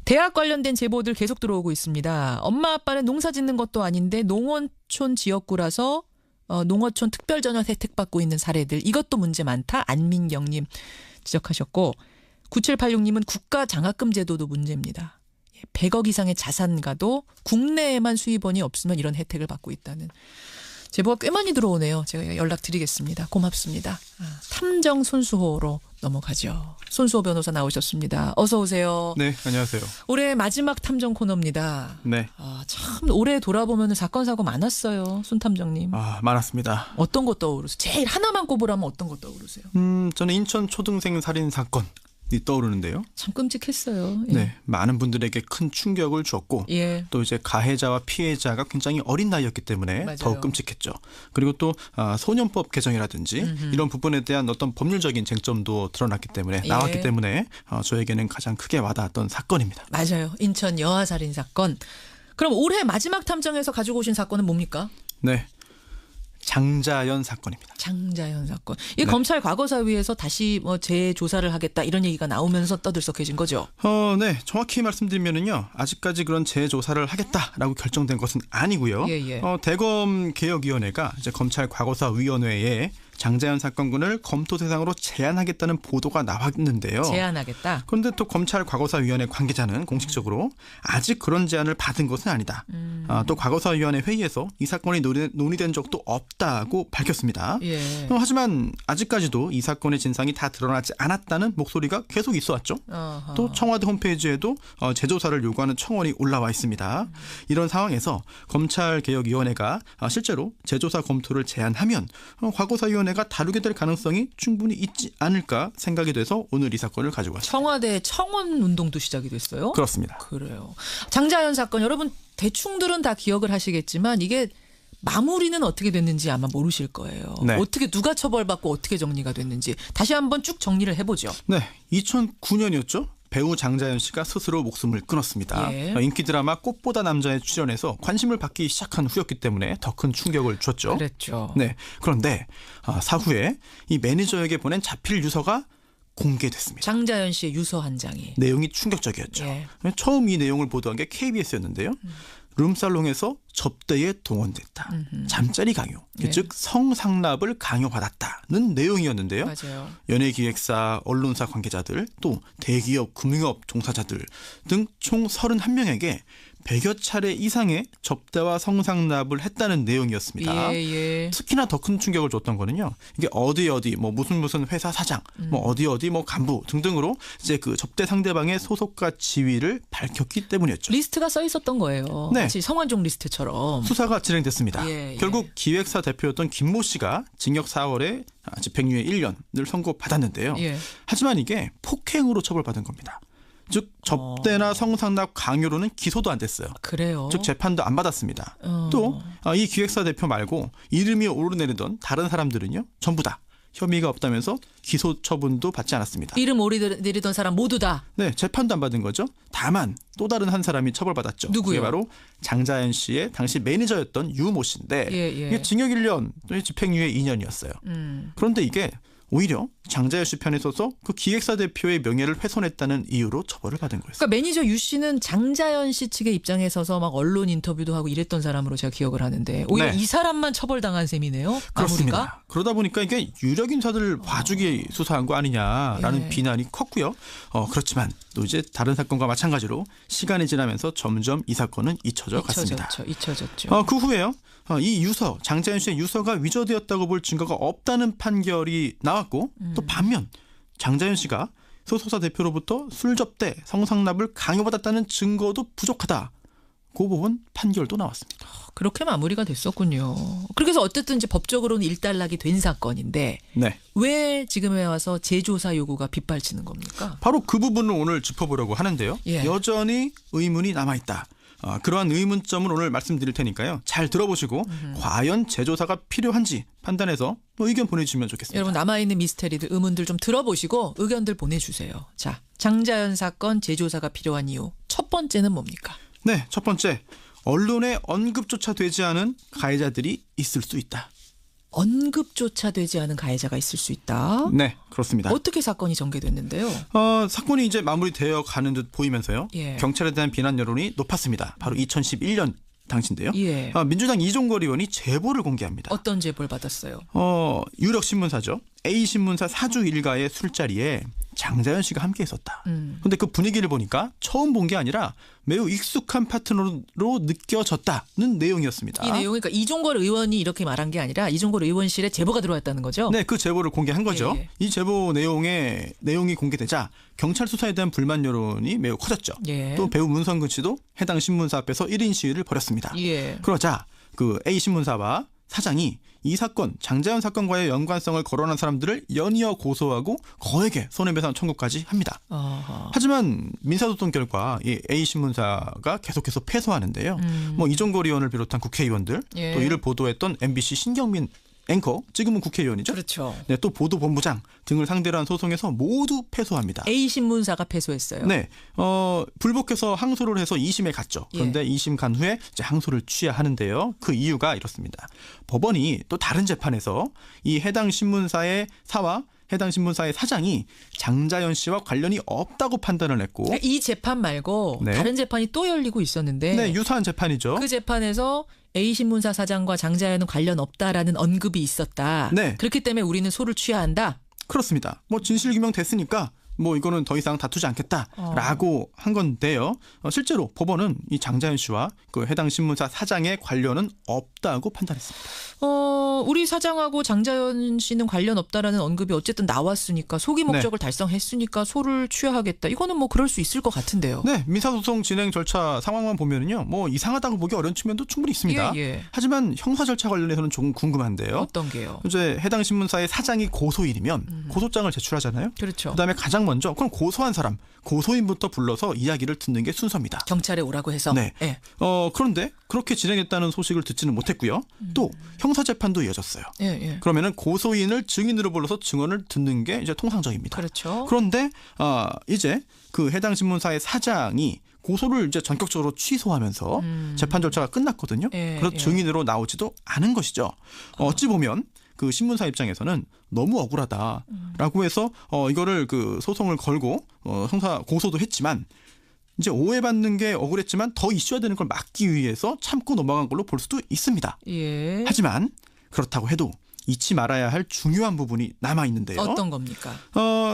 대학 관련된 제보들 계속 들어오고 있습니다. 엄마 아빠는 농사 짓는 것도 아닌데 농어촌 지역구라서 농어촌 특별전환 혜택 받고 있는 사례들. 이것도 문제 많다. 안민경님 지적하셨고 9786님은 국가 장학금 제도도 문제입니다. 100억 이상의 자산가도 국내에만 수입원이 없으면 이런 혜택을 받고 있다는 제보가 꽤 많이 들어오네요. 제가 연락드리겠습니다. 고맙습니다. 탐정 손수호로 넘어가죠. 손수호 변호사 나오셨습니다. 어서 오세요.
네, 안녕하세요.
올해 마지막 탐정 코너입니다.
네.
참 올해 돌아보면 사건 사고 많았어요. 손 탐정님.
많았습니다.
어떤 거 떠오르세요? 제일 하나만 꼽으라면 어떤 거 떠오르세요?
저는 인천 초등생 살인 사건. 떠오르는데요.
참 끔찍했어요. 예.
네, 많은 분들에게 큰 충격을 줬고
예.
또 이제 가해자와 피해자가 굉장히 어린 나이였기 때문에
맞아요.
더욱 끔찍했죠. 그리고 또 소년법 개정이라든지 이런 부분에 대한 어떤 법률적인 쟁점도 드러났기 때문에 나왔기 때문에 저에게는 가장 크게 와닿았던 사건입니다.
맞아요. 인천 여아살인 사건. 그럼 올해 마지막 탐정에서 가지고 오신 사건은 뭡니까?
네. 장자연 사건입니다.
장자연 사건. 이 검찰 과거사위에서 다시 뭐 재조사를 하겠다 이런 얘기가 나오면서 떠들썩해진 거죠.
네, 정확히 말씀드리면은요, 아직까지 그런 재조사를 하겠다라고 결정된 것은 아니고요. 대검 개혁위원회가 이제 검찰 과거사위원회에 장자연 사건군을 검토 대상으로 제안하겠다는 보도가 나왔는데요.
제안하겠다.
그런데 또 검찰 과거사위원회 관계자는 공식적으로 아직 그런 제안을 받은 것은 아니다. 또 과거사위원회 회의에서 이 사건이 논의된 적도 없다고 밝혔습니다. 하지만 아직까지도 이 사건의 진상이 다 드러나지 않았다는 목소리가 계속 있어왔죠. 또 청와대 홈페이지에도 재조사를 요구하는 청원이 올라와 있습니다. 이런 상황에서 검찰개혁위원회가 실제로 재조사 검토를 제안하면 과거사위원회가 다루게 될 가능성이 충분히 있지 않을까 생각이 돼서 오늘 이 사건을 가지고 왔습니다.
청와대 청원 운동도 시작이 됐어요?
그렇습니다.
그래요. 장자연 사건 여러분 대충들은 다 기억을 하시겠지만 이게 마무리는 어떻게 됐는지 아마 모르실 거예요.
네.
어떻게 누가 처벌받고 어떻게 정리가 됐는지 다시 한번 쭉 정리를 해보죠.
네, 2009년이었죠. 배우 장자연 씨가 스스로 목숨을 끊었습니다. 인기 드라마 꽃보다 남자에 출연해서 관심을 받기 시작한 후였기 때문에 더 큰 충격을 줬죠.
그랬죠.
네, 그런데 사후에 이 매니저에게 보낸 자필 유서가 공개됐습니다.
장자연 씨의 유서 한 장이.
내용이 충격적이었죠. 처음 이 내용을 보도한 게 KBS였는데요. 룸살롱에서 접대에 동원됐다. 잠자리 강요, 즉 성상납을 강요받았다는 내용이었는데요.
맞아요.
연예기획사, 언론사 관계자들, 또 대기업, 금융업 종사자들 등 총 31명에게 100여 차례 이상의 접대와 성상납을 했다는 내용이었습니다. 특히나 더 큰 충격을 줬던 거는요. 이게 어디 뭐 무슨 회사 사장, 뭐 어디 뭐 간부 등등으로 이제 그 접대 상대방의 소속과 지위를 밝혔기 때문이었죠.
리스트가 써 있었던 거예요.
네.
마치 성완종 리스트처럼.
수사가 진행됐습니다. 결국 기획사 대표였던 김모 씨가 징역 4월에 집행유예 1년을 선고받았는데요. 하지만 이게 폭행으로 처벌받은 겁니다. 즉 접대나 성상납 강요로는 기소도 안 됐어요.
그래요?
즉 재판도 안 받았습니다. 또 이 기획사 대표 말고 이름이 오르내리던 다른 사람들은요. 전부 다 혐의가 없다면서 기소 처분도 받지 않았습니다.
이름 오르내리던 사람 모두 다?
네. 재판도 안 받은 거죠. 다만 또 다른 한 사람이 처벌받았죠.
누구요?
그게 바로 장자연 씨의 당시 매니저였던 유모 씨인데 이게 징역 1년, 집행유예 2년이었어요. 그런데 이게 오히려 장자연 씨 편에 서서 그 기획사 대표의 명예를 훼손했다는 이유로 처벌을 받은 거였어요.
그러니까 매니저 유 씨는 장자연 씨 측의 입장에 서서 막 언론 인터뷰도 하고 이랬던 사람으로 제가 기억을 하는데 오히려 이 사람만 처벌당한 셈이네요.
그렇습니다.
마무리가?
그러다 보니까 이게 유력 인사들 봐주기 수사한 거 아니냐라는 비난이 컸고요. 그렇지만 또 이제 다른 사건과 마찬가지로 시간이 지나면서 점점 이 사건은 잊혀져 갔습니다.
잊혀졌죠.
그 후에요. 이 유서, 장자연 씨의 유서가 위조되었다고 볼 증거가 없다는 판결이 나왔고 또 반면 장자연 씨가 소속사 대표로부터 술 접대, 성상납을 강요받았다는 증거도 부족하다. 그 부분 판결도 나왔습니다.
그렇게 마무리가 됐었군요. 그래서 어쨌든 이제 법적으로는 일단락이 된 사건인데 왜 지금에 와서 재조사 요구가 빗발치는 겁니까?
바로 그 부분을 오늘 짚어보려고 하는데요. 여전히 의문이 남아있다. 그러한 의문점을 오늘 말씀드릴 테니까요. 잘 들어보시고 과연 재조사가 필요한지 판단해서 의견 보내주시면 좋겠습니다.
여러분 남아있는 미스테리들, 의문들 좀 들어보시고 의견들 보내주세요. 자, 장자연 사건 재조사가 필요한 이유. 첫 번째는 뭡니까?
네, 첫 번째. 언론에 언급조차 되지 않은 가해자들이 있을 수 있다.
언급조차 되지 않은 가해자가 있을 수 있다.
네, 그렇습니다.
어떻게 사건이 전개됐는데요?
사건이 이제 마무리되어 가는 듯 보이면서요. 경찰에 대한 비난 여론이 높았습니다. 바로 2011년 당시인데요. 민주당 이종걸 의원이 제보를 공개합니다.
어떤 제보를 받았어요?
유력 신문사죠. A신문사 사주 일가의 술자리에 장자연 씨가 함께 있었다. 그런데 그 분위기를 보니까 처음 본 게 아니라 매우 익숙한 파트너로 느껴졌다는 내용이었습니다.
이 내용이 그러니까 이종걸 의원이 이렇게 말한 게 아니라 이종걸 의원실에 제보가 들어왔다는 거죠?
네, 그 제보를 공개한 거죠. 이 제보 내용이 공개되자 경찰 수사에 대한 불만 여론이 매우 커졌죠. 또 배우 문성근 씨도 해당 신문사 앞에서 1인 시위를 벌였습니다. 그러자 그 A 신문사와 사장이 이 사건, 장자연 사건과의 연관성을 거론한 사람들을 연이어 고소하고 거액의 손해배상 청구까지 합니다. 하지만 민사소송 결과 이 A 신문사가 계속해서 패소하는데요. 뭐 이종걸 의원을 비롯한 국회의원들, 또 이를 보도했던 MBC 신경민 앵커, 지금은 국회의원이죠.
그렇죠.
네, 또 보도본부장 등을 상대로 한 소송에서 모두 패소합니다.
A 신문사가 패소했어요.
네, 불복해서 항소를 해서 2심에 갔죠. 그런데 2심 간 후에 이제 항소를 취하하는데요. 그 이유가 이렇습니다. 법원이 또 다른 재판에서 이 해당 신문사의 사와 해당 신문사의 사장이 장자연 씨와 관련이 없다고 판단을 했고,
이 재판 말고 다른 재판이 또 열리고 있었는데,
네, 유사한 재판이죠.
그 재판에서 A 신문사 사장과 장자연은 관련 없다라는 언급이 있었다.
네.
그렇기 때문에 우리는 소를 취해야 한다.
그렇습니다. 뭐 진실규명 됐으니까 뭐 이거는 더 이상 다투지 않겠다라고 한 건데요. 실제로 법원은 이 장자연 씨와 그 해당 신문사 사장의 관련은 없다고 판단했습니다.
우리 사장하고 장자연 씨는 관련 없다라는 언급이 어쨌든 나왔으니까 소기 목적을 달성했으니까 소를 취하하겠다. 이거는 뭐 그럴 수 있을 것 같은데요.
네, 민사소송 진행 절차 상황만 보면은요, 뭐 이상하다고 보기 어려운 측면도 충분히 있습니다. 하지만 형사 절차 관련해서는 조금 궁금한데요.
어떤 게요?
이제 해당 신문사의 사장이 고소인이면 고소장을 제출하잖아요.
그렇죠.
그다음에 가장 먼저 그럼 고소한 사람, 고소인부터 불러서 이야기를 듣는 게 순서입니다.
경찰에 오라고 해서.
네. 그런데 그렇게 진행했다는 소식을 듣지는 못했고요. 또 형사재판도 이어졌어요. 그러면은 고소인을 증인으로 불러서 증언을 듣는 게 이제 통상적입니다.
그렇죠.
그런데 이제 그 해당 신문사의 사장이 고소를 이제 전격적으로 취소하면서 재판 절차가 끝났거든요. 그래서 증인으로 나오지도 않은 것이죠. 어찌 보면 그 신문사 입장에서는 너무 억울하다라고 해서 이거를 그 소송을 걸고 형사 고소도 했지만, 이제 오해받는 게 억울했지만 더 이슈화되는 걸 막기 위해서 참고 넘어간 걸로 볼 수도 있습니다. 하지만 그렇다고 해도 잊지 말아야 할 중요한 부분이 남아 있는데요.
어떤 겁니까?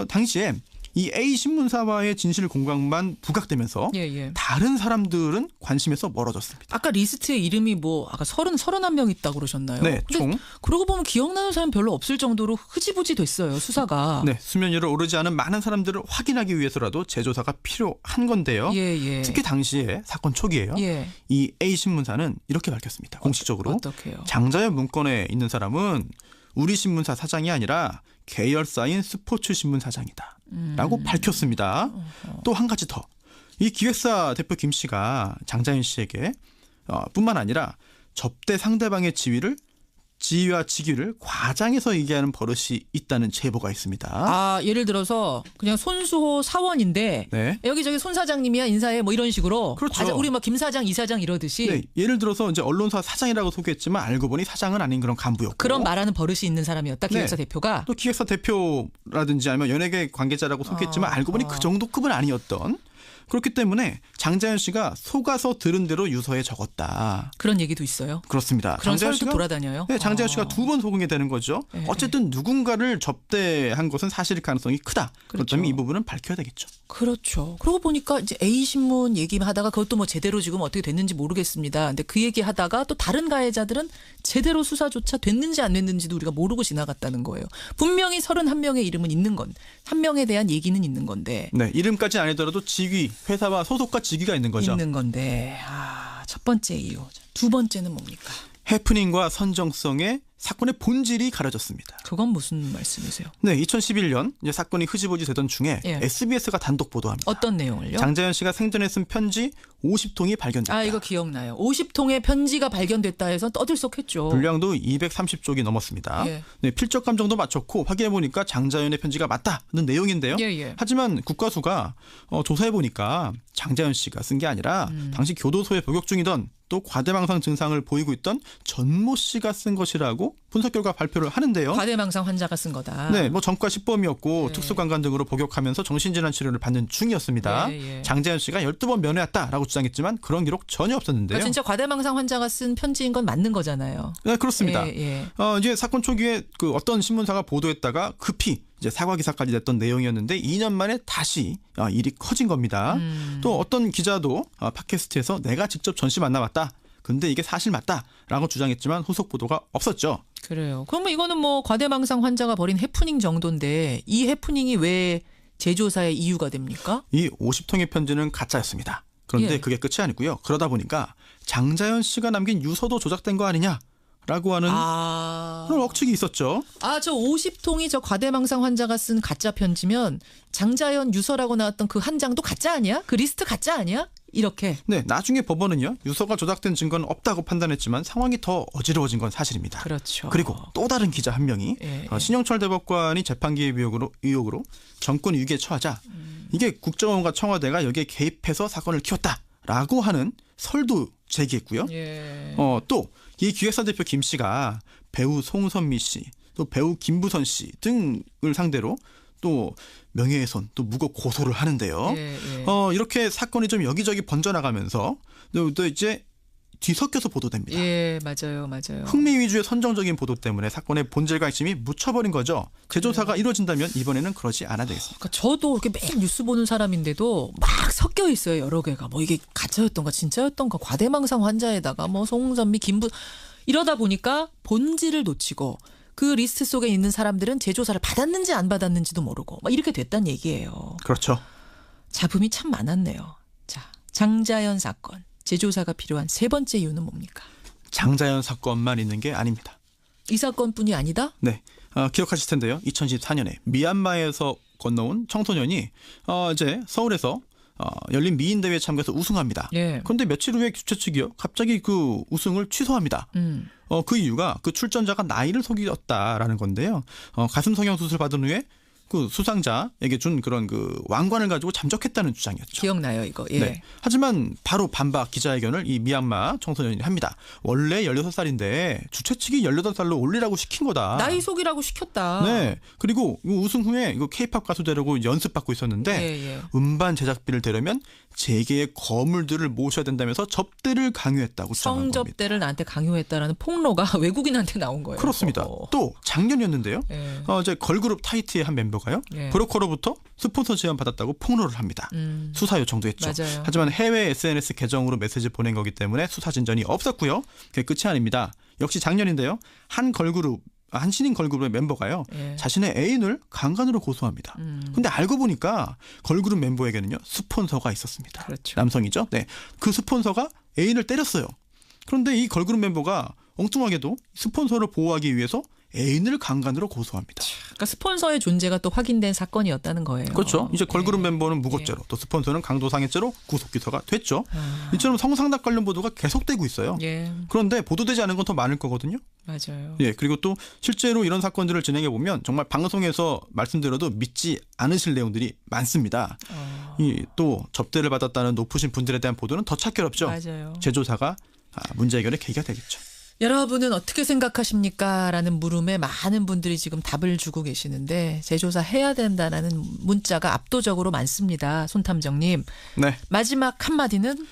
당시에 이 A 신문사와의 진실 공방만 부각되면서 다른 사람들은 관심에서 멀어졌습니다.
아까 리스트에 이름이 뭐 아까 31명 있다고 그러셨나요?
네, 총.
그러고 보면 기억나는 사람 별로 없을 정도로 흐지부지 됐어요, 수사가.
네, 수면 위로 오르지 않은 많은 사람들을 확인하기 위해서라도 재조사가 필요한 건데요. 특히 당시에 사건 초기에요. 이 A 신문사는 이렇게 밝혔습니다. 공식적으로.
어떻게요?
장자연 문건에 있는 사람은 우리 신문사 사장이 아니라 계열사인 스포츠 신문 사장이다 라고 밝혔습니다. 또 한 가지 더. 이 기획사 대표 김 씨가 장자연 씨에게 뿐만 아니라 접대 상대방의 지위와 직위를 과장해서 얘기하는 버릇이 있다는 제보가 있습니다.
예를 들어서 그냥 손수호 사원인데 여기저기 손 사장님이야 인사해 뭐 이런 식으로.
그렇죠.
우리 막 김 사장, 이 사장 이러듯이.
네, 예를 들어서 이제 언론사 사장이라고 소개했지만 알고 보니 사장은 아닌 그런 간부였고.
그런 말하는 버릇이 있는 사람이었다. 기획사 대표가.
또 기획사 대표라든지 아니면 연예계 관계자라고 소개했지만 알고 보니 그 정도 급은 아니었던. 그렇기 때문에 장자연 씨가 속아서 들은 대로 유서에 적었다.
그런 얘기도 있어요.
그렇습니다.
그런 설도 돌아다녀요.
네, 장자연 씨가 2번 속은 게 되는 거죠. 어쨌든 누군가를 접대한 것은 사실일 가능성이 크다. 그렇다면 이 부분은 밝혀야 되겠죠.
그렇죠. 그러고 보니까 이제 A 신문 얘기하다가 그것도 뭐 제대로 지금 어떻게 됐는지 모르겠습니다. 근데 그 얘기하다가 또 다른 가해자들은 제대로 수사조차 됐는지 안 됐는지도 우리가 모르고 지나갔다는 거예요. 분명히 31명의 이름은 있는 건, 한 명에 대한 얘기는 있는 건데.
네, 이름까지 아니더라도 직위, 회사와 소속과 직위가 있는 거죠.
있는 건데. 첫 번째 이유. 두 번째는 뭡니까?
해프닝과 선정성의 사건의 본질이 가려졌습니다.
그건 무슨 말씀이세요?
네, 2011년 이제 사건이 흐지부지 되던 중에 SBS가 단독 보도합니다.
어떤 내용을요?
장자연 씨가 생전에 쓴 편지 50통이 발견됐다.
이거 기억나요. 50통의 편지가 발견됐다 해서 떠들썩했죠.
분량도 230쪽이 넘었습니다. 네, 필적 감정도 맞췄고 확인해 보니까 장자연의 편지가 맞다는 내용인데요. 하지만 국과수가 조사해 보니까 장자연 씨가 쓴 게 아니라 당시 교도소에 복역 중이던 또 과대망상 증상을 보이고 있던 전모 씨가 쓴 것이라고 분석 결과 발표를 하는데요.
과대망상 환자가 쓴 거다.
네, 뭐 전과 식범이었고 특수관관 등으로 복역하면서 정신질환 치료를 받는 중이었습니다. 장자연 씨가 12번 면회했다라고 주장했지만 그런 기록 전혀 없었는데요.
그러니까 진짜 과대망상 환자가 쓴 편지인 건 맞는 거잖아요.
네, 그렇습니다. 이제 사건 초기에 그 어떤 신문사가 보도했다가 급히 이제 사과 기사까지 냈던 내용이었는데 2년 만에 다시 일이 커진 겁니다. 또 어떤 기자도 팟캐스트에서 내가 직접 전 씨 만나봤다. 근데 이게 사실 맞다라고 주장했지만 후속 보도가 없었죠.
그래요. 그러면 이거는 뭐 과대망상 환자가 벌인 해프닝 정도인데 이 해프닝이 왜 재조사의 이유가 됩니까?
이 50통의 편지는 가짜였습니다. 그런데 그게 끝이 아니고요. 그러다 보니까 장자연 씨가 남긴 유서도 조작된 거 아니냐? 라고 하는 그런 억측이 있었죠.
저 50통이 저 과대망상 환자가 쓴 가짜 편지면 장자연 유서라고 나왔던 그 한 장도 가짜 아니야? 그 리스트 가짜 아니야? 이렇게.
네, 나중에 법원은요. 유서가 조작된 증거는 없다고 판단했지만 상황이 더 어지러워진 건 사실입니다.
그렇죠.
그리고 또 다른 기자 한 명이 신영철 대법관이 재판 개입 의혹으로 정권 위기에 처하자 이게 국정원과 청와대가 여기에 개입해서 사건을 키웠다라고 하는 설도 제기했고요. 또 이 기획사 대표 김 씨가 배우 송선미 씨, 또 배우 김부선 씨 등을 상대로 또 명예훼손, 또 무고 고소를 하는데요. 이렇게 사건이 좀 여기저기 번져나가면서 또 이제 뒤섞여서 보도됩니다.
예, 맞아요.
흥미 위주의 선정적인 보도 때문에 사건의 본질과 핵심이 묻혀버린 거죠. 재조사가 이루어진다면 이번에는 그러지 않아야 되겠습니다.
그러니까 저도 이렇게 매일 뉴스 보는 사람인데도 막 섞여 있어요. 여러 개가. 뭐 이게 가짜였던가 진짜였던가 과대망상 환자에다가 뭐 송선미, 김부 이러다 보니까 본질을 놓치고 그 리스트 속에 있는 사람들은 재조사를 받았는지 안 받았는지도 모르고 막 이렇게 됐단 얘기예요.
그렇죠.
잡음이 참 많았네요. 자, 장자연 사건. 재조사가 필요한 세 번째 이유는 뭡니까?
장자연 사건만 있는 게 아닙니다.
이 사건뿐이 아니다?
네. 기억하실 텐데요. 2014년에 미얀마에서 건너온 청소년이 이제 서울에서 열린 미인 대회에 참가해서 우승합니다. 그런데 며칠 후에 주최 측이요. 갑자기 그 우승을 취소합니다. 그 이유가 그 출전자가 나이를 속였다라는 건데요. 가슴 성형 수술 받은 후에 그 수상자에게 준 그런 그 왕관을 가지고 잠적했다는 주장이었죠.
기억나요, 이거. 예.
네. 하지만 바로 반박 기자회견을 이 미얀마 청소년이 합니다. 원래 16살인데 주최 측이 18살로 올리라고 시킨 거다.
나이 속이라고 시켰다.
네. 그리고 우승 후에 이거 K-팝 가수 되려고 연습받고 있었는데 음반 제작비를 대려면 재계의 거물들을 모셔야 된다면서 접대를 강요했다고 주장한 겁니다.
성접대를 나한테 강요했다라는 폭로가 외국인한테 나온 거예요.
그렇습니다. 또 작년이었는데요. 이제 걸그룹 타이티의 한 멤버가요. 브로커로부터 스폰서 제안 받았다고 폭로를 합니다. 수사 요청도 했죠.
맞아요.
하지만 해외 SNS 계정으로 메시지 보낸 거기 때문에 수사 진전이 없었고요. 그게 끝이 아닙니다. 역시 작년인데요. 한 신인 걸그룹의 멤버가요. 자신의 애인을 강간으로 고소합니다. 근데 알고 보니까 걸그룹 멤버에게는요. 스폰서가 있었습니다.
그렇죠.
남성이죠. 네, 그 스폰서가 애인을 때렸어요. 그런데 이 걸그룹 멤버가 엉뚱하게도 스폰서를 보호하기 위해서 애인을 강간으로 고소합니다.
그러니까 스폰서의 존재가 또 확인된 사건이었다는 거예요.
그렇죠. 이제 걸그룹 멤버는 무고죄로 또 스폰서는 강도상해죄로 구속 기소가 됐죠. 이처럼 성상납 관련 보도가 계속되고 있어요. 그런데 보도되지 않은 건 더 많을 거거든요.
맞아요.
그리고 또 실제로 이런 사건들을 진행해 보면 정말 방송에서 말씀드려도 믿지 않으실 내용들이 많습니다. 또 접대를 받았다는 높으신 분들에 대한 보도는 더 찾기롭죠.
맞아요.
재조사가 문제 해결의 계기가 되겠죠.
여러분은 어떻게 생각하십니까? 라는 물음에 많은 분들이 지금 답을 주고 계시는데 재조사 해야 된다는 문자가 압도적으로 많습니다. 손탐정님.
네.
마지막 한마디는?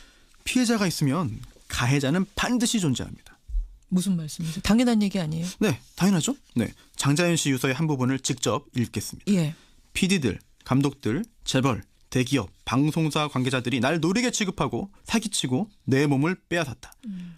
피해자가 있으면 가해자는 반드시 존재합니다.
무슨 말씀이세요? 당연한 얘기 아니에요?
네. 당연하죠. 네. 장자연 씨 유서의 한 부분을 직접 읽겠습니다. PD들, 감독들, 재벌, 대기업, 방송사 관계자들이 날 노리게 취급하고 사기치고 내 몸을 빼앗았다.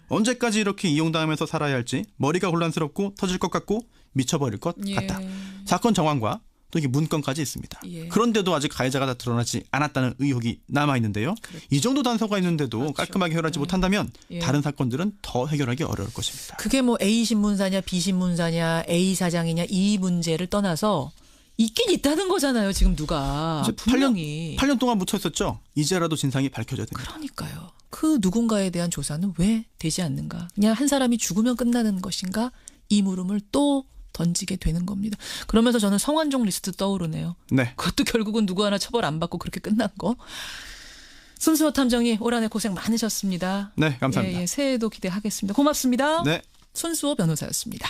언제까지 이렇게 이용당하면서 살아야 할지 머리가 혼란스럽고 터질 것 같고 미쳐버릴 것 같다. 사건 정황과 또 이게 문건까지 있습니다. 그런데도 아직 가해자가 다 드러나지 않았다는 의혹이 남아있는데요.
그렇죠.
이 정도 단서가 있는데도 깔끔하게 해결하지 못한다면 다른 사건들은 더 해결하기 어려울 것입니다.
그게 뭐 A 신문사냐 B 신문사냐 A 사장이냐 이 문제를 떠나서 있긴 있다는 거잖아요. 지금 누가. 분명히.
8년 동안 묻혀 있었죠. 이제라도 진상이 밝혀져야 됩니다.
그러니까요. 그 누군가에 대한 조사는 왜 되지 않는가. 그냥 한 사람이 죽으면 끝나는 것인가. 이 물음을 또 던지게 되는 겁니다. 그러면서 저는 성완종 리스트 떠오르네요.
네.
그것도 결국은 누구 하나 처벌 안 받고 그렇게 끝난 거. 손수호 탐정이 올 한 해 고생 많으셨습니다.
네, 감사합니다.
새해에도 기대하겠습니다. 고맙습니다.
네.
손수호 변호사였습니다.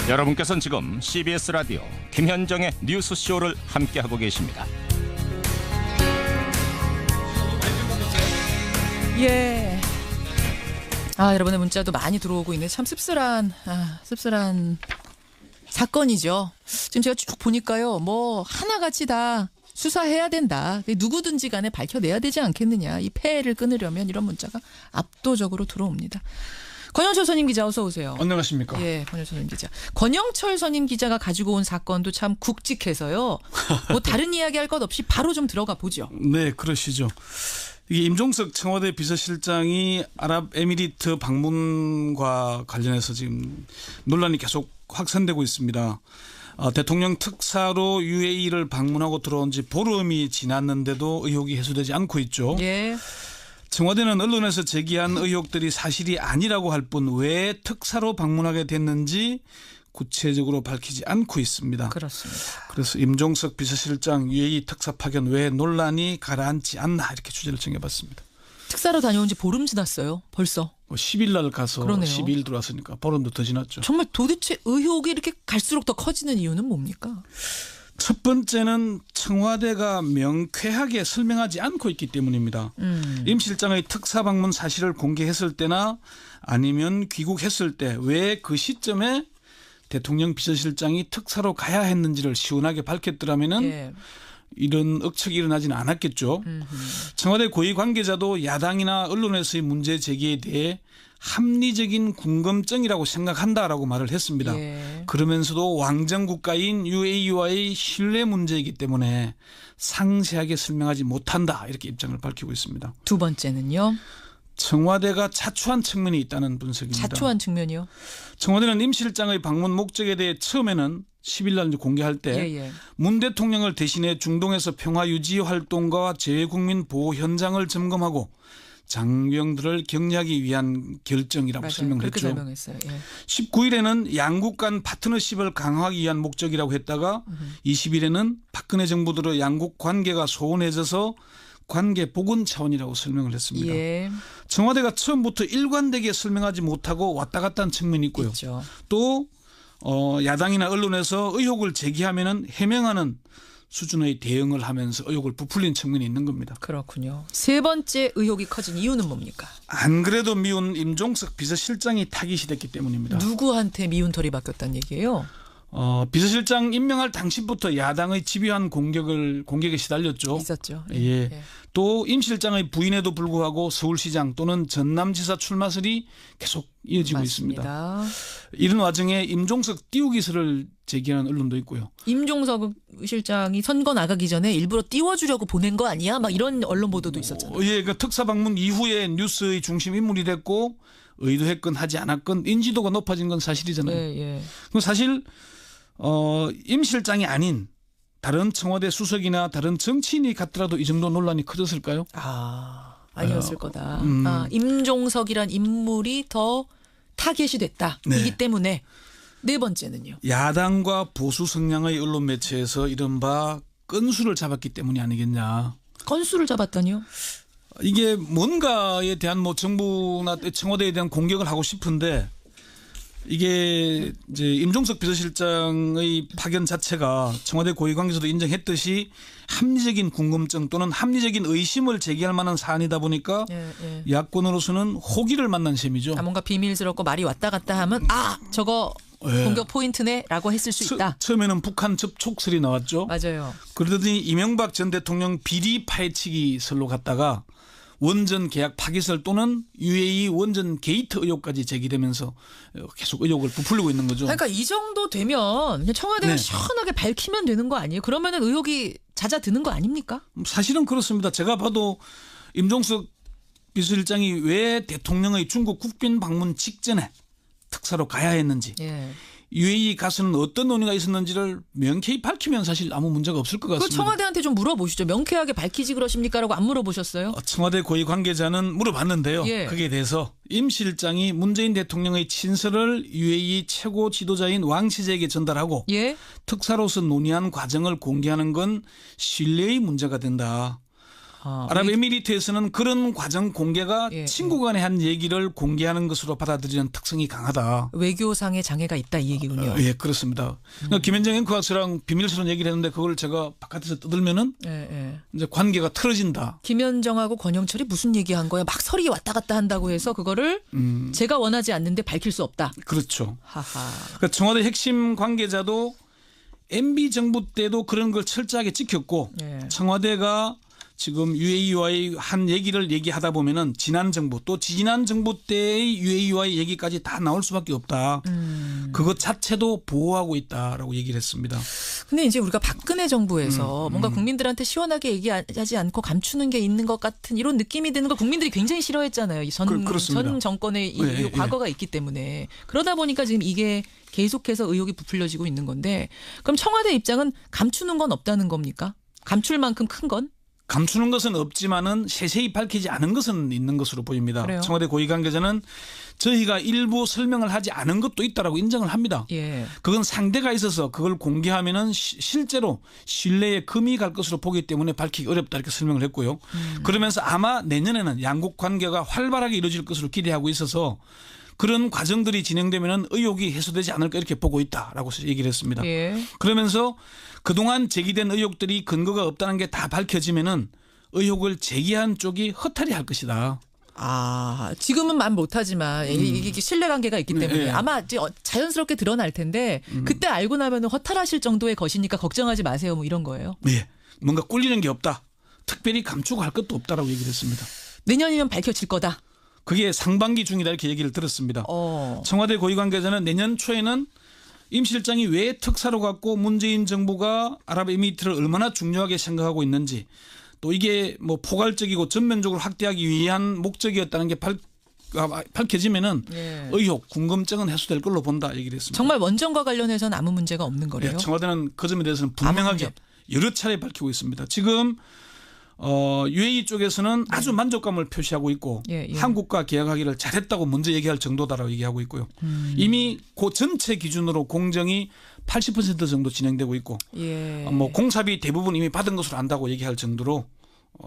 여러분께서는 지금 CBS 라디오 김현정의 뉴스쇼를 함께하고 계십니다.
여러분의 문자도 많이 들어오고 있네. 참 씁쓸한 사건이죠. 지금 제가 쭉 보니까요. 뭐 하나같이 다 수사해야 된다. 누구든지 간에 밝혀내야 되지 않겠느냐. 이 폐해를 끊으려면 이런 문자가 압도적으로 들어옵니다. 권영철 선임 기자 어서 오세요.
안녕하십니까.
권영철 선임 기자. 권영철 선임 기자가 가지고 온 사건도 참 굵직해서요. 뭐 다른 이야기할 것 없이 바로 좀 들어가 보죠.
네, 그러시죠. 이게 임종석 청와대 비서실장이 아랍에미리트 방문과 관련해서 지금 논란이 계속 확산되고 있습니다. 대통령 특사로 UAE를 방문하고 들어온 지 보름이 지났는데도 의혹이 해소되지 않고 있죠.
예.
청와대는 언론에서 제기한 의혹들이 사실이 아니라고 할 뿐 왜 특사로 방문하게 됐는지 구체적으로 밝히지 않고 있습니다.
그렇습니다.
그래서 임종석 비서실장 UAE 특사 파견 왜 논란이 가라앉지 않나 이렇게 주제를 정해봤습니다.
특사로 다녀온 지 보름 지났어요. 벌써.
10일 날 가서
그러네요.
12일 들어왔으니까 보름도 더 지났죠.
정말 도대체 의혹이 이렇게 갈수록 더 커지는 이유는 뭡니까?
첫 번째는 청와대가 명쾌하게 설명하지 않고 있기 때문입니다. 임 실장의 특사 방문 사실을 공개했을 때나 아니면 귀국했을 때 왜 그 시점에 대통령 비서실장이 특사로 가야 했는지를 시원하게 밝혔더라면은
예.
이런 억측이 일어나지는 않았겠죠. 청와대 고위 관계자도 야당이나 언론에서의 문제 제기에 대해 합리적인 궁금증이라고 생각한다라고 말을 했습니다.
예.
그러면서도 왕정 국가인 UAE와의 신뢰 문제이기 때문에 상세하게 설명하지 못한다 이렇게 입장을 밝히고 있습니다.
두 번째는요.
청와대가 자초한 측면이 있다는 분석입니다.
자초한 측면이요?
청와대는 임 실장의 방문 목적에 대해 처음에는 10일 날 공개할 때 문 대통령을 대신해 중동에서 평화 유지 활동과 재외국민 보호 현장을 점검하고 장병들을 격려하기 위한 결정이라고
맞아요.
설명을
그렇게
했죠.
설명했어요. 예.
19일에는 양국 간 파트너십을 강화하기 위한 목적이라고 했다가 20일에는 박근혜 정부 들어 양국 관계가 소원해져서 관계 복원 차원이라고 설명을 했습니다.
예.
청와대가 처음부터 일관되게 설명하지 못하고 왔다 갔다 한 측면이 있고요.
있죠.
또 야당이나 언론에서 의혹을 제기하면은 해명하는 수준의 대응을 하면서 의혹을 부풀린 측면이 있는 겁니다.
그렇군요. 세 번째 의혹이 커진 이유는 뭡니까?
안 그래도 미운 임종석 비서실장이 타깃이 됐기 때문입니다.
누구한테 미운 털이 바뀌었다는 얘기예요?
비서실장 임명할 당시부터 야당의 집요한 공격에 시달렸죠.
있었죠.
예. 또 임 실장의 부인에도 불구하고 서울시장 또는 전남지사 출마설이 계속 이어지고
맞습니다.
있습니다. 이런 와중에 임종석 띄우기설을 제기하는 언론도 있고요.
임종석 실장이 선거 나가기 전에 일부러 띄워주려고 보낸 거 아니야? 막 이런 언론 보도도 있었잖아요.
예, 그 특사 방문 이후에 뉴스의 중심 인물이 됐고 의도했건 하지 않았건 인지도가 높아진 건 사실이잖아요.
예.
그럼 사실 임 실장이 아닌 다른 청와대 수석이나 다른 정치인이 갔더라도 이 정도 논란이 커졌을까요?
아니었을 거다. 임종석이란 인물이 더 타겟이 됐다.
네.
이기 때문에 네 번째는요.
야당과 보수 성향의 언론 매체에서 이른바 건수를 잡았기 때문이 아니겠냐.
건수를 잡았다니요?
이게 뭔가에 대한 정부나 청와대에 대한 공격을 하고 싶은데 이게 이제 임종석 비서실장의 파견 자체가 청와대 고위관계자도 인정했듯이 합리적인 궁금증 또는 합리적인 의심을 제기할 만한 사안이다 보니까 야권으로서는 호기를 만난 셈이죠.
뭔가 비밀스럽고 말이 왔다 갔다 하면 저거 공격 포인트네라고 했을 수 있다.
처음에는 북한 접촉설이 나왔죠.
맞아요.
그러더니 이명박 전 대통령 비리 파헤치기설로 갔다가 원전 계약 파기설 또는 UAE 원전 게이트 의혹까지 제기되면서 계속 의혹을 부풀리고 있는 거죠.
그러니까 이 정도 되면 그냥 청와대가 시원하게 밝히면 되는 거 아니에요? 그러면은 의혹이 잦아드는 거 아닙니까?
사실은 그렇습니다. 제가 봐도 임종석 비서실장이 왜 대통령의 중국 국빈 방문 직전에 특사로 가야 했는지 UAE 가서는 어떤 논의가 있었는지를 명쾌히 밝히면 사실 아무 문제가 없을 것 같습니다.
청와대한테 좀 물어보시죠. 명쾌하게 밝히지 그러십니까라고 안 물어보셨어요?
청와대 고위 관계자는 물어봤는데요. 거기에 대해서 임 실장이 문재인 대통령의 친서를 UAE 최고 지도자인 왕 치재에게 전달하고 특사로서 논의한 과정을 공개하는 건 신뢰의 문제가 된다. 아랍에미리트에서는 그런 과정 공개가 친구 간에 한 얘기를 공개하는 것으로 받아들이는 특성이 강하다.
외교상의 장애가 있다 이 얘기군요.
예, 그렇습니다. 그러니까 김현정 앵커가 저랑 비밀스러운 얘기를 했는데 그걸 제가 바깥에서 떠들면은 이제 관계가 틀어진다.
김현정하고 권영철이 무슨 얘기한 거야? 막 설이 왔다 갔다 한다고 해서 그거를 제가 원하지 않는데 밝힐 수 없다.
그렇죠.
하하.
그러니까 청와대 핵심 관계자도 MB 정부 때도 그런 걸 철저하게 지켰고 청와대가 지금 UAE와의 한 얘기를 얘기하다 보면은 지난 정부 또 지난 정부 때의 UAE와의 얘기까지 다 나올 수밖에 없다. 그것 자체도 보호하고 있다라고 얘기를 했습니다.
근데 이제 우리가 박근혜 정부에서 뭔가 국민들한테 시원하게 얘기하지 않고 감추는 게 있는 것 같은 이런 느낌이 드는 걸 국민들이 굉장히 싫어했잖아요. 이 전 정권의 이 과거가 있기 때문에. 그러다 보니까 지금 이게 계속해서 의혹이 부풀려지고 있는 건데 그럼 청와대 입장은 감추는 건 없다는 겁니까? 감출 만큼 큰 건?
감추는 것은 없지만은 세세히 밝히지 않은 것은 있는 것으로 보입니다.
그래요?
청와대 고위 관계자는 저희가 일부 설명을 하지 않은 것도 있다라고 인정을 합니다.
예.
그건 상대가 있어서 그걸 공개하면은 실제로 신뢰에 금이 갈 것으로 보기 때문에 밝히기 어렵다 이렇게 설명을 했고요. 그러면서 아마 내년에는 양국 관계가 활발하게 이루어질 것으로 기대하고 있어서 그런 과정들이 진행되면은 의혹이 해소되지 않을까 이렇게 보고 있다라고 얘기를 했습니다.
예.
그러면서 그동안 제기된 의혹들이 근거가 없다는 게 다 밝혀지면은 의혹을 제기한 쪽이 허탈이 할 것이다.
아, 지금은 말 못하지만 이게 신뢰관계가 있기 때문에 아마 이제 자연스럽게 드러날 텐데 그때 알고 나면 허탈하실 정도의 것이니까 걱정하지 마세요. 뭐 이런 거예요.
네. 뭔가 꿀리는 게 없다. 특별히 감추고 할 것도 없다라고 얘기를 했습니다.
내년이면 밝혀질 거다.
그게 상반기 중이다 이렇게 얘기를 들었습니다. 청와대 고위 관계자는 내년 초에는 임 실장이 왜 특사로 갖고 문재인 정부가 아랍에미리트를 얼마나 중요하게 생각하고 있는지 또 이게 뭐 포괄적이고 전면적으로 확대하기 위한 목적이었다는 게 밝혀지면은 의혹, 궁금증은 해소될 걸로 본다 얘기를 했습니다.
정말 원전과 관련해서는 아무 문제가 없는 거래요?
네, 청와대는 그 점에 대해서는 분명하게 여러 차례 밝히고 있습니다. 지금 UAE 쪽에서는 아주 만족감을 표시하고 있고 한국과 계약하기를 잘했다고 먼저 얘기할 정도다라고 얘기하고 있고요. 이미 그 전체 기준으로 공정이 80% 정도 진행되고 있고 뭐 공사비 대부분 이미 받은 것으로 안다고 얘기할 정도로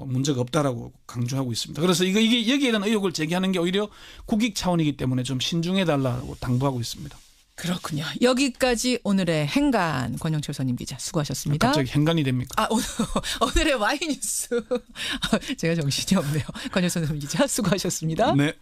문제가 없다라고 강조하고 있습니다. 그래서 이게 여기에 대한 의혹을 제기하는 게 오히려 국익 차원이기 때문에 좀 신중해달라고 당부하고 있습니다.
그렇군요. 여기까지 오늘의 행간 권영철 선임 기자 수고하셨습니다.
갑자기 행간이 됩니까?
오늘의 와이뉴스 제가 정신이 없네요. 권영철 선임 기자 수고하셨습니다.
네.